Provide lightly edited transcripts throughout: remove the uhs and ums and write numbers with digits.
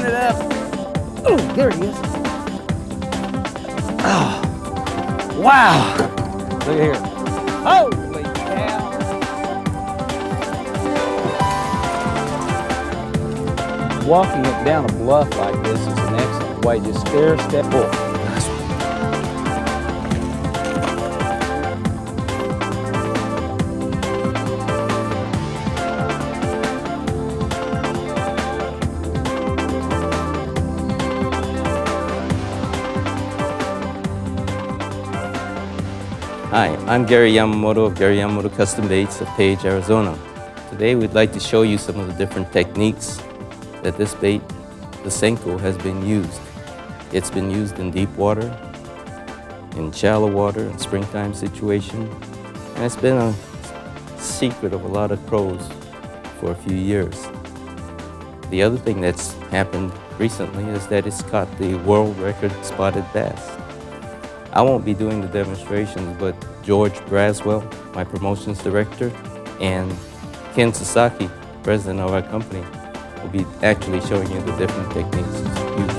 it up. Oh, there he is. Oh, wow. Look at here. Holy cow. Walking it down a bluff like this is an excellent way. Just step. Oh, nice one. Hi, I'm Gary Yamamoto of Gary Yamamoto Custom Baits of Page, Arizona. Today we'd like to show you some of the different techniques that this bait, the Senko, has been used. It's been used in deep water, in shallow water, in springtime situation, and it's been a secret of a lot of pros for a few years. The other thing that's happened recently is that it's caught the world record spotted bass. I won't be doing the demonstrations, but George Braswell, my promotions director, and Ken Sasaki, president of our company, will be actually showing you the different techniques used.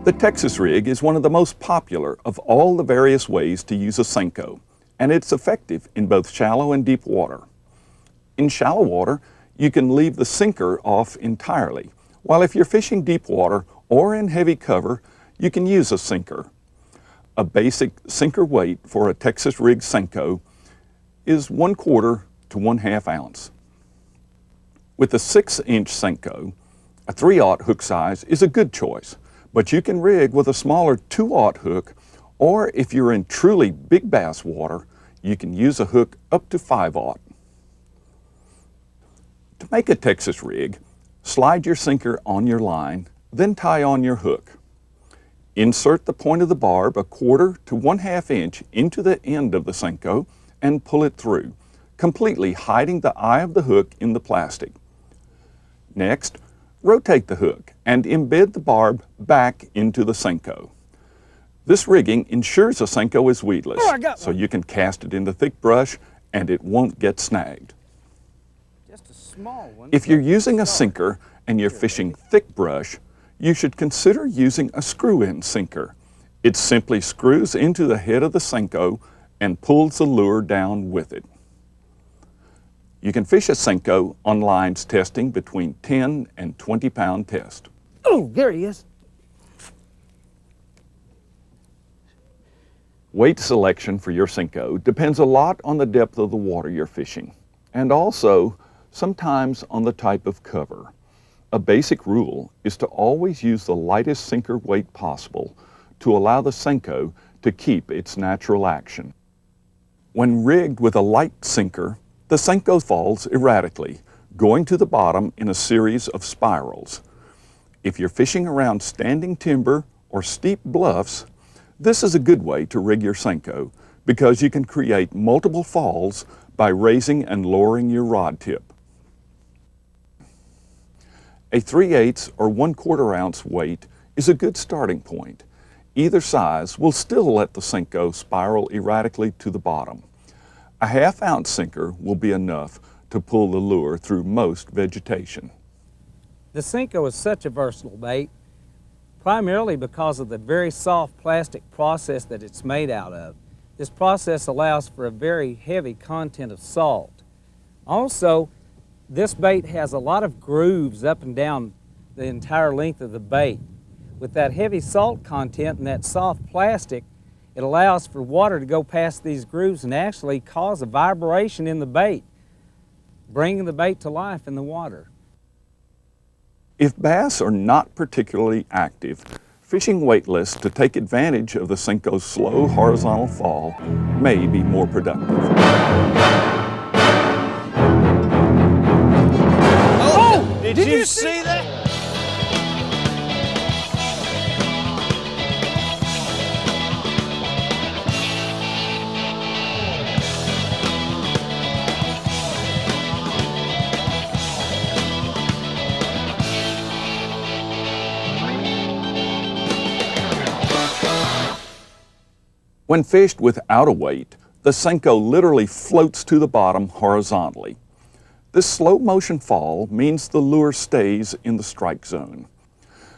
The Texas rig is one of the most popular of all the various ways to use a Senko, and it's effective in both shallow and deep water. In shallow water, you can leave the sinker off entirely, while if you're fishing deep water or in heavy cover, you can use a sinker. A basic sinker weight for a Texas rig Senko is 1/4 to 1/2 ounce. With a 6-inch Senko, a 3/0 hook size is a good choice, but you can rig with a smaller 2/0 hook, or if you're in truly big bass water, you can use a hook up to 5/0. To make a Texas rig, slide your sinker on your line, then tie on your hook. Insert the point of the barb 1/4 to 1/2 inch into the end of the Senko and pull it through, completely hiding the eye of the hook in the plastic. Next, rotate the hook and embed the barb back into the Senko. This rigging ensures a Senko is weedless, so you can cast it into thick brush and it won't get snagged. Just a small one. If you're using a sinker and you're fishing thick brush, you should consider using a screw-in sinker. It simply screws into the head of the Senko and pulls the lure down with it. You can fish a Senko on lines testing between 10 and 20 pound test. Oh, there he is. Weight selection for your Senko depends a lot on the depth of the water you're fishing, and also sometimes on the type of cover. A basic rule is to always use the lightest sinker weight possible to allow the Senko to keep its natural action. When rigged with a light sinker, the Senko falls erratically, going to the bottom in a series of spirals. If you're fishing around standing timber or steep bluffs, this is a good way to rig your Senko because you can create multiple falls by raising and lowering your rod tip. A 3/8 or 1/4 ounce weight is a good starting point. Either size will still let the Senko spiral erratically to the bottom. A 1/2 ounce sinker will be enough to pull the lure through most vegetation. The Senko is such a versatile bait, primarily because of the very soft plastic process that it's made out of. This process allows for a very heavy content of salt. Also, this bait has a lot of grooves up and down the entire length of the bait. With that heavy salt content and that soft plastic, it allows for water to go past these grooves and actually cause a vibration in the bait, bringing the bait to life in the water. If bass are not particularly active, fishing weightless to take advantage of the Senko's slow horizontal fall may be more productive. Oh! Did you see that? When fished without a weight, the Senko literally floats to the bottom horizontally. This slow motion fall means the lure stays in the strike zone.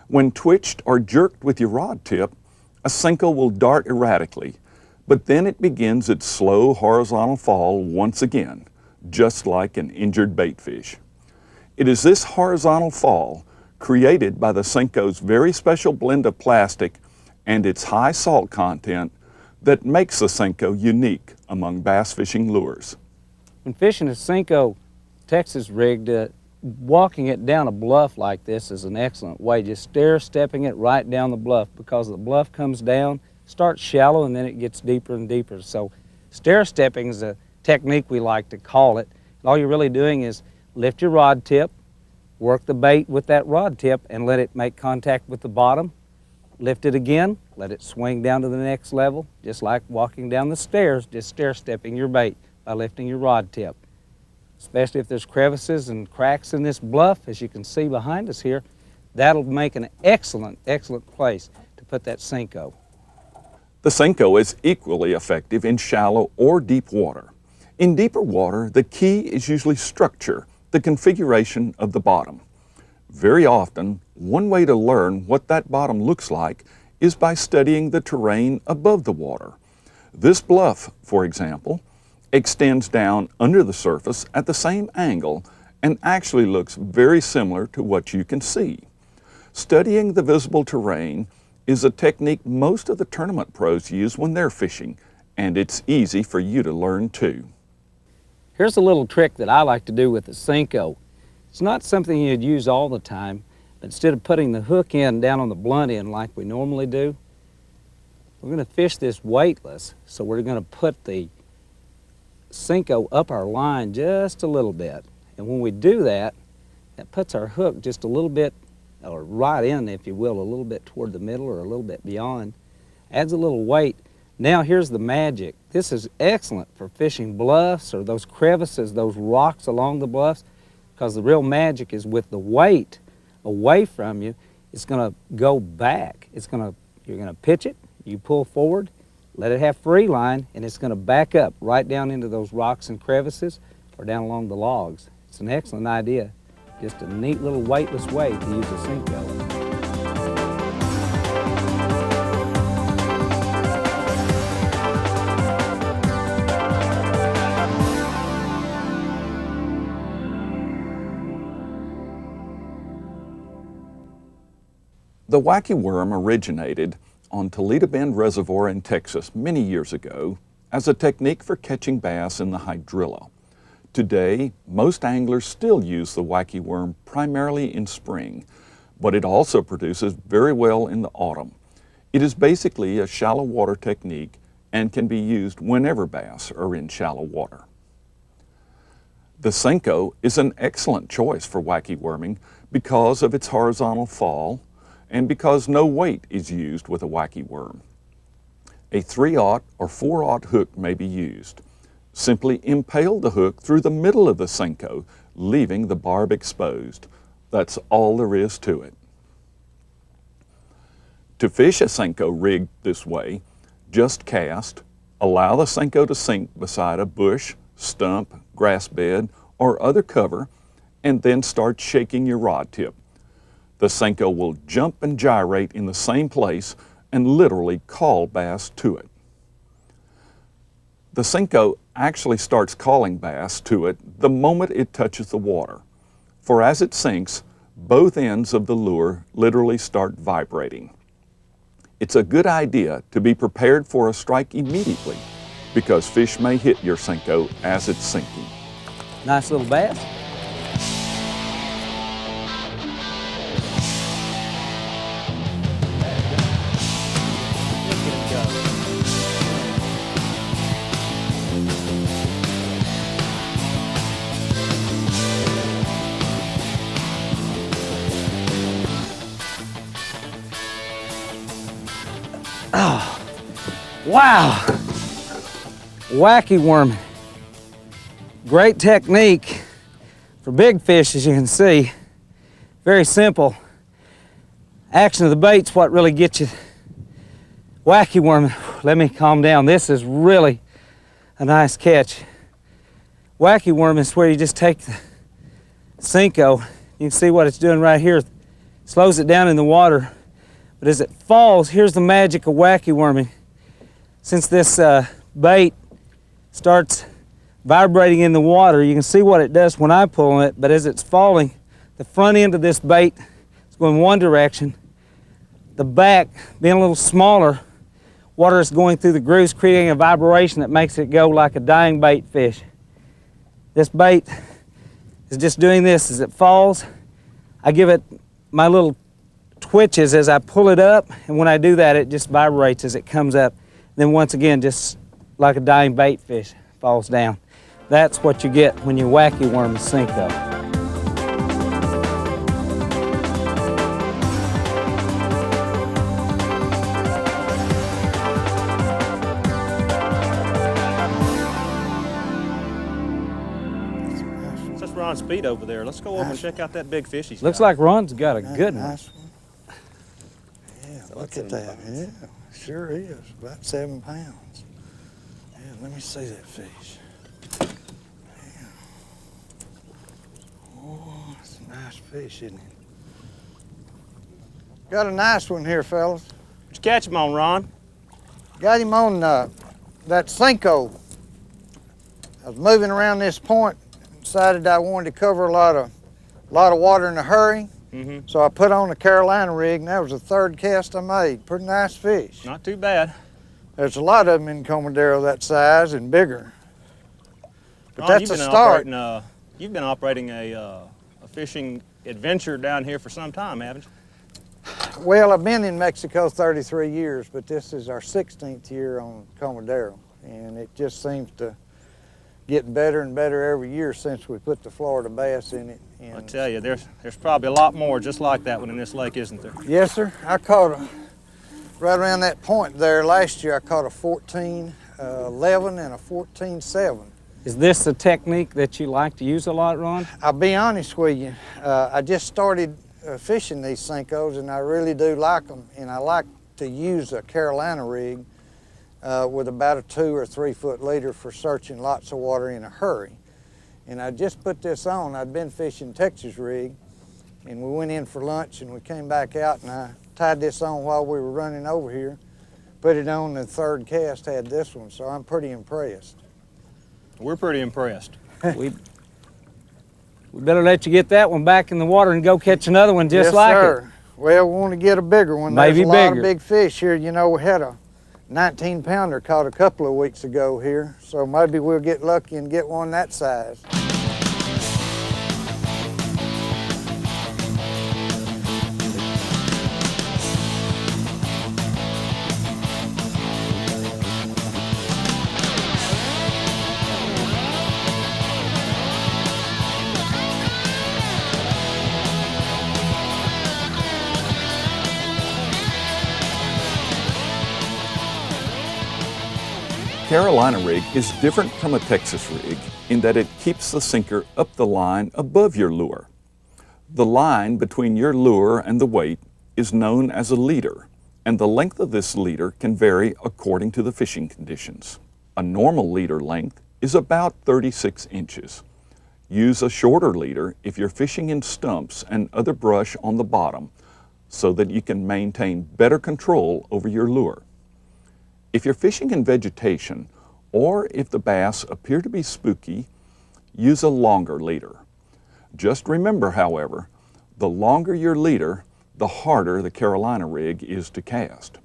When twitched or jerked with your rod tip, a Senko will dart erratically, but then it begins its slow horizontal fall once again, just like an injured baitfish. It is this horizontal fall, created by the Senko's very special blend of plastic and its high salt content, that makes the Senko unique among bass fishing lures. When fishing a Senko Texas rigged, walking it down a bluff like this is an excellent way, just stair-stepping it right down the bluff, because the bluff comes down, starts shallow, and then it gets deeper and deeper. So stair-stepping is a technique we like to call it. And all you're really doing is lift your rod tip, work the bait with that rod tip, and let it make contact with the bottom. Lift it again, let it swing down to the next level, just like walking down the stairs, just stair-stepping your bait by lifting your rod tip. Especially if there's crevices and cracks in this bluff, as you can see behind us here, that'll make an excellent, excellent place to put that Senko. The Senko is equally effective in shallow or deep water. In deeper water, the key is usually structure, the configuration of the bottom. Very often, one way to learn what that bottom looks like is by studying the terrain above the water. This bluff, for example, extends down under the surface at the same angle and actually looks very similar to what you can see. Studying the visible terrain is a technique most of the tournament pros use when they're fishing, and it's easy for you to learn too. Here's a little trick that I like to do with the Senko. It's not something you'd use all the time, but instead of putting the hook end down on the blunt end like we normally do, we're going to fish this weightless. So we're going to put the Senko up our line just a little bit. And when we do that, that puts our hook just a little bit, or right in, if you will, a little bit toward the middle or a little bit beyond. Adds a little weight. Now here's the magic. This is excellent for fishing bluffs or those crevices, those rocks along the bluffs, because the real magic is with the weight away from you, it's going to go back. You're going to pitch it, you pull forward, let it have free line, and it's going to back up right down into those rocks and crevices or down along the logs. It's an excellent idea. Just a neat little weightless way to use a Senko. The wacky worm originated on Toledo Bend Reservoir in Texas many years ago as a technique for catching bass in the hydrilla. Today, most anglers still use the wacky worm primarily in spring, but it also produces very well in the autumn. It is basically a shallow water technique and can be used whenever bass are in shallow water. The Senko is an excellent choice for wacky worming because of its horizontal fall, and because no weight is used with a wacky worm. A 3/0 or 4/0 hook may be used. Simply impale the hook through the middle of the Senko, leaving the barb exposed. That's all there is to it. To fish a Senko rigged this way, just cast, allow the Senko to sink beside a bush, stump, grass bed, or other cover, and then start shaking your rod tip. The Senko will jump and gyrate in the same place and literally call bass to it. The Senko actually starts calling bass to it the moment it touches the water, for as it sinks, both ends of the lure literally start vibrating. It's a good idea to be prepared for a strike immediately, because fish may hit your Senko as it's sinking. Nice little bass. Oh, wow. Wacky worm. Great technique for big fish, as you can see. Very simple. Action of the bait's what really gets you. Wacky worm. let me calm down. This is really a nice catch. Wacky worm is where you just take the Senko. You can see what it's doing right here. Slows it down in the water. But as it falls, here's the magic of wacky worming. Since this bait starts vibrating in the water, you can see what it does when I pull on it, but as it's falling, the front end of this bait is going one direction. The back, being a little smaller, water is going through the grooves, creating a vibration that makes it go like a dying bait fish. This bait is just doing this as it falls. I give it my little twitches as I pull it up, and when I do that, it just vibrates as it comes up. Then once again, just like a dying bait fish, falls down. That's what you get when you wacky worm a Senko. That's Ron's feet over there. Let's go over and check out that big fish he's Looks got. like Ron's got a good one. Nice one. Yeah, look at that. Yeah, sure is. About 7 pounds. Yeah, let me see that fish. Yeah. Oh, it's a nice fish, isn't it? Got a nice one here, fellas. Did you catch him on, Ron? Got him on that Senko. I was moving around this point, decided I wanted to cover a lot of water in a hurry. Mm-hmm. So I put on a Carolina rig, and that was the 3rd cast I made. Pretty nice fish. Not too bad. There's a lot of them in Comadero that size and bigger. But Ron, that's a start. You've been operating a fishing adventure down here for some time, haven't you? Well, I've been in Mexico 33 years, but this is our 16th year on Comadero, and it just seems to get better and better every year since we put the Florida bass in it. And I tell you, there's probably a lot more just like that one in this lake, isn't there? yes, sir. I caught right around that point there last year. I caught a 14-11 and a 14-7. Is this a technique that you like to use a lot, Ron? I'll be honest with you. I just started fishing these Senkos, and I really do like them. And I like to use a Carolina rig with about a 2 or 3 foot leader for searching lots of water in a hurry. And I just put this on. I'd been fishing Texas rig, and we went in for lunch, and we came back out, and I tied this on while we were running over here, put it on, the 3rd cast had this one, so I'm pretty impressed. We're pretty impressed. we better let you get that one back in the water and go catch another one just yes, like sir. it. Well, we want to get a bigger one. Maybe There's a lot bigger. of big fish here. You know, we had a 19-pounder caught a couple of weeks ago here, so maybe we'll get lucky and get one that size. Carolina rig is different from a Texas rig in that it keeps the sinker up the line above your lure. The line between your lure and the weight is known as a leader, and the length of this leader can vary according to the fishing conditions. A normal leader length is about 36 inches. Use a shorter leader if you're fishing in stumps and other brush on the bottom so that you can maintain better control over your lure. If you're fishing in vegetation, or if the bass appear to be spooky, use a longer leader. Just remember, however, the longer your leader, the harder the Carolina rig is to cast.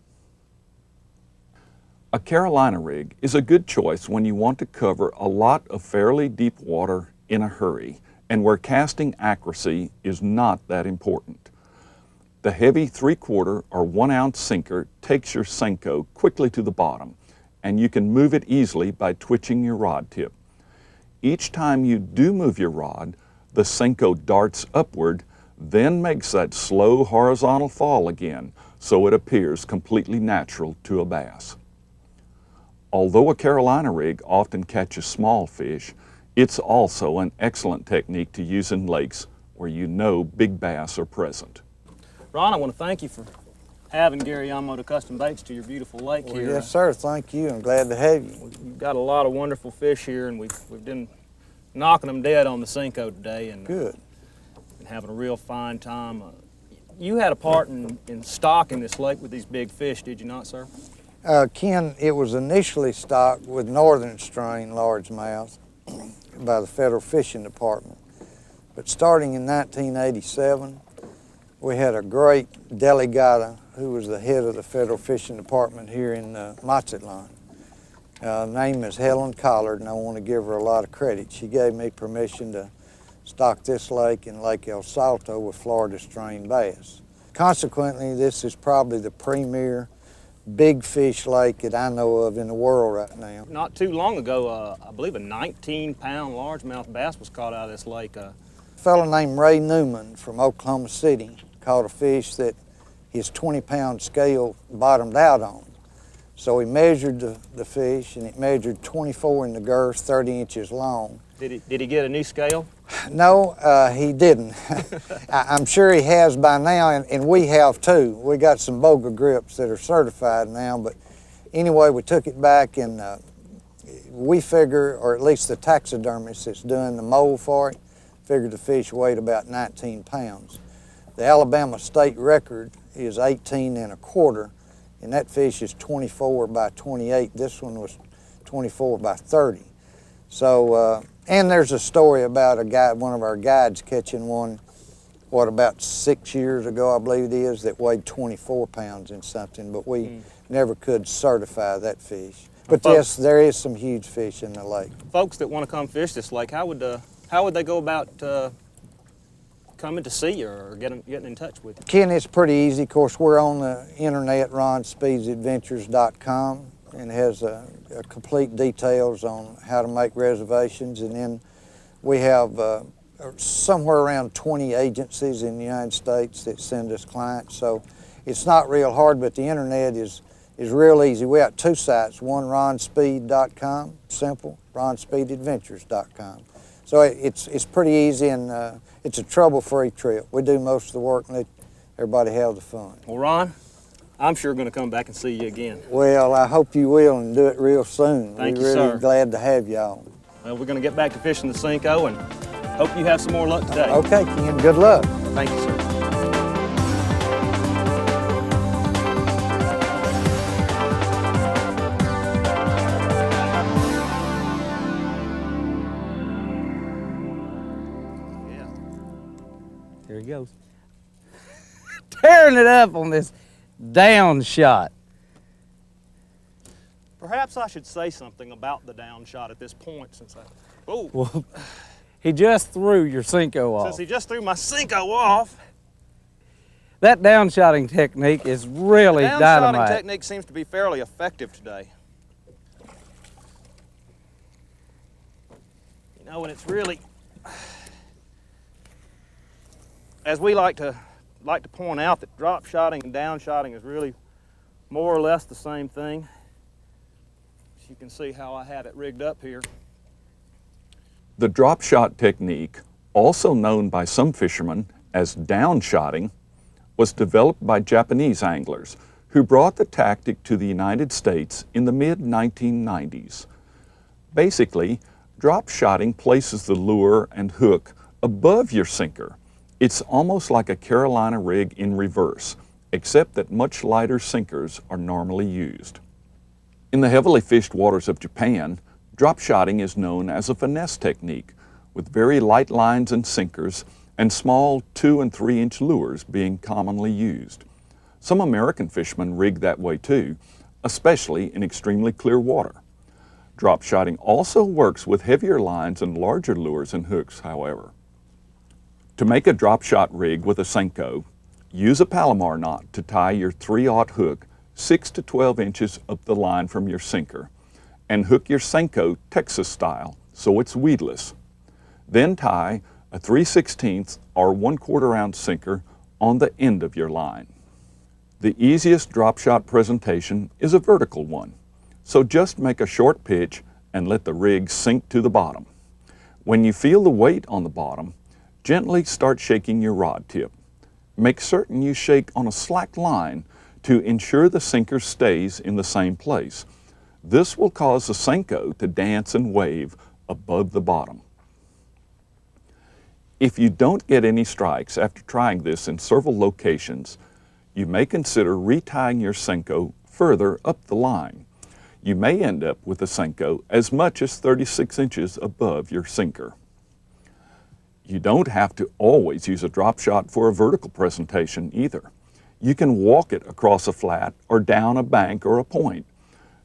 A Carolina rig is a good choice when you want to cover a lot of fairly deep water in a hurry, and where casting accuracy is not that important. The heavy 3/4 or 1 ounce sinker takes your Senko quickly to the bottom, and you can move it easily by twitching your rod tip. Each time you do move your rod, the Senko darts upward, then makes that slow horizontal fall again, so it appears completely natural to a bass. Although a Carolina rig often catches small fish, it's also an excellent technique to use in lakes where you know big bass are present. Ron, I want to thank you for having Gary Yamamoto Custom Baits to your beautiful lake Well, here. yes, sir. Thank you. I'm glad to have you. We've got a lot of wonderful fish here, and we've been knocking them dead on the Senko today, and Good. and having a real fine time. You had a part in stocking this lake with these big fish, did you not, sir? Ken, it was initially stocked with northern strain largemouth by the Federal Fishing Department. But starting in 1987, we had a great delegata who was the head of the Federal Fishing Department here in Mazatlan. Her name is Helen Collard, and I want to give her a lot of credit. She gave me permission to stock this lake and Lake El Salto with Florida strain bass. Consequently, this is probably the premier big fish lake that I know of in the world right now. Not too long ago, I believe a 19-pound largemouth bass was caught out of this lake. A fellow named Ray Newman from Oklahoma City caught a fish that his 20-pound scale bottomed out on. So he measured the fish, and it measured 24 in the girth, 30 inches long. Did he get a new scale? No, he didn't. I'm sure he has by now, and we have too. We got some Boga grips that are certified now, but anyway, we took it back, and we figure, or at least the taxidermist that's doing the mold for it, figured the fish weighed about 19 pounds. The Alabama state record is 18 1/4, and that fish is 24 by 28. This one was 24 by 30. So, and there's a story about a guy, one of our guides catching one, about 6 years ago, I believe it is, that weighed 24 pounds and something, but we never could certify that fish. But yes, there is some huge fish in the lake. Folks that want to come fish this lake, how would they go about coming to see you or getting in touch with you? Ken, it's pretty easy. Of course, we're on the internet, ronspeedsadventures.com, and it has complete details on how to make reservations. And then we have somewhere around 20 agencies in the United States that send us clients. So it's not real hard, but the internet is real easy. We have two sites, one ronspeed.com, simple, ronspeedadventures.com. So it's pretty easy, and it's a trouble-free trip. We do most of the work and let everybody have the fun. Well, Ron, I'm sure going to come back and see you again. Well, I hope you will, and do it real soon. Thank you, We're really sir. glad to have y'all. Well, we're going to get back to fishing the Senko, and hope you have some more luck today. Okay, Ken, good luck. Thank you, sir. There he goes. Tearing it up on this down shot. Perhaps I should say something about the down shot at this point, since Well, he just threw your Senko off. since he just threw my Senko off. That down shotting technique is really Down dynamite. shotting technique seems to be fairly effective today. You know, and it's really, as we like to point out, that drop shotting and down shotting is really more or less the same thing. As you can see how I have it rigged up here. The drop shot technique, also known by some fishermen as down shotting, was developed by Japanese anglers who brought the tactic to the United States in the mid-1990s. Basically, drop shotting places the lure and hook above your sinker. It's almost like a Carolina rig in reverse, except that much lighter sinkers are normally used. In the heavily fished waters of Japan, drop shotting is known as a finesse technique, with very light lines and sinkers and small 2- and 3-inch lures being commonly used. Some American fishermen rig that way too, especially in extremely clear water. Drop shotting also works with heavier lines and larger lures and hooks, however. To make a drop shot rig with a Senko, use a Palomar knot to tie your 3/0 hook 6 to 12 inches up the line from your sinker, and hook your Senko Texas style so it's weedless. Then tie a 3/16 or 1/4 ounce sinker on the end of your line. The easiest drop shot presentation is a vertical one, so just make a short pitch and let the rig sink to the bottom. When you feel the weight on the bottom, gently start shaking your rod tip. Make certain you shake on a slack line to ensure the sinker stays in the same place. This will cause the Senko to dance and wave above the bottom. If you don't get any strikes after trying this in several locations, you may consider retying your Senko further up the line. You may end up with a Senko as much as 36 inches above your sinker. You don't have to always use a drop shot for a vertical presentation either. You can walk it across a flat or down a bank or a point.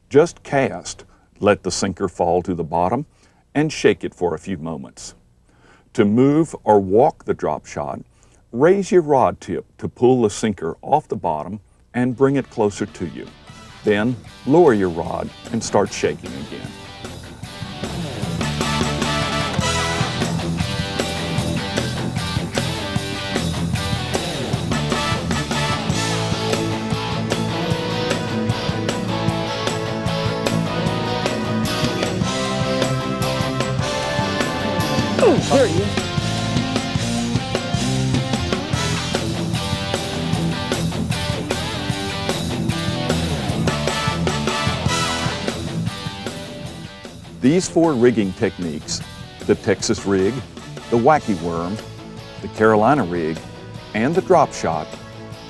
Just cast, let the sinker fall to the bottom, and shake it for a few moments. To move or walk the drop shot, raise your rod tip to pull the sinker off the bottom and bring it closer to you. Then lower your rod and start shaking again. There he is. These 4 rigging techniques, the Texas rig, the wacky worm, the Carolina rig, and the drop shot,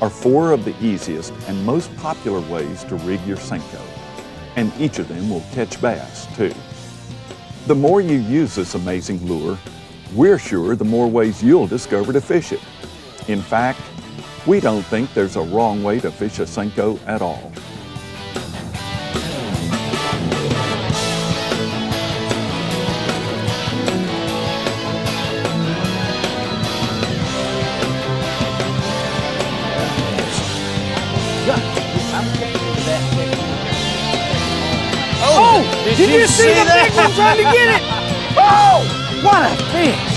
are 4 of the easiest and most popular ways to rig your Senko, and each of them will catch bass too. The more you use this amazing lure, we're sure the more ways you'll discover to fish it. In fact, we don't think there's a wrong way to fish a Senko at all. Oh! Did you see the big one trying to get it? Oh! What a fish!